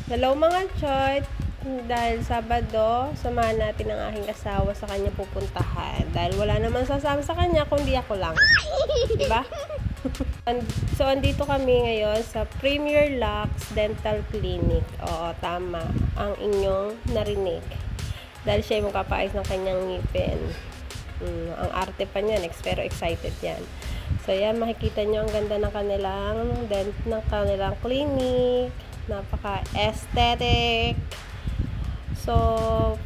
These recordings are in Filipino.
Hello mga choy! Dahil Sabado, samahan natin ang aking asawa sa kanya pupuntahan. Dahil wala naman sasama sa kanya, kundi ako lang. Diba? So, andito kami ngayon sa Premier Lux Dental Clinic. Oo, tama. Ang inyong narinig. Dahil siya yung magpapaayos ng kanyang ngipin. Ang arte pa niyan, pero excited yan. So, yan, makikita nyo ang ganda ng kanilang clinic. Napaka-aesthetic. So,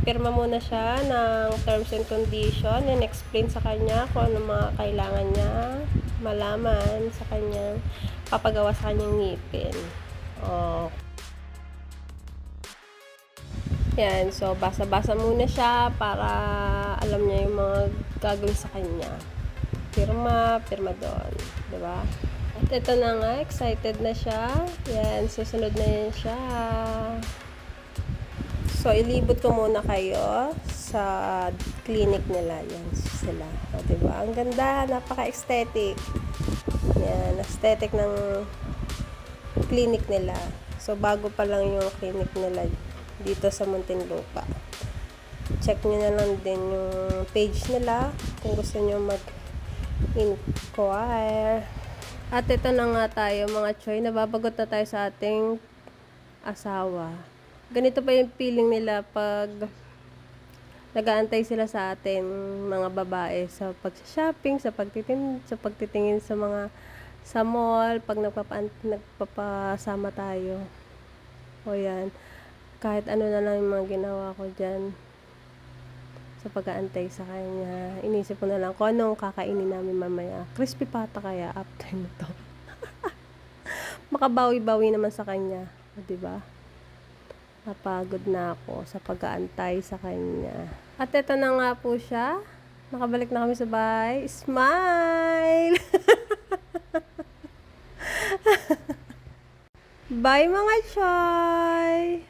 pirma muna siya ng terms and condition and explain sa kanya kung ano mga kailangan niya malaman sa kanyang papagawa sa kanyang ngipin. Oh. Yan, so basa-basa muna siya para alam niya yung mga gagawin sa kanya. Pirma doon, 'di ba? At ito na nga, excited na siya. Yan, susunod na yan siya. So, ilibot ko muna kayo sa clinic nila. Yan sila. O, diba? Ang ganda, napaka-aesthetic. Yan, aesthetic ng clinic nila. So, bago pa lang yung clinic nila dito sa Muntinlupa. Check nyo na lang din yung page nila kung gusto nyo mag-inquire. At ito na nga tayo mga choy, nababagot na tayo sa ating asawa. Ganito pa yung feeling nila pag nag-aantay sila sa atin mga babae sa pag-shopping, sa pagtitingin sa mga sa mall, pag nagpapasama tayo. O yan, kahit ano na lang yung mga ginawa ko dyan sa pag-aantay sa kanya. Inisip ko na lang kung anong kakainin namin mamaya. Crispy pata kaya after nito. Makabawi-bawi naman sa kanya. Diba? Napagod na ako sa pag-aantay sa kanya. At ito na nga po siya. Nakabalik na kami sa bahay. Smile! Bye mga choy!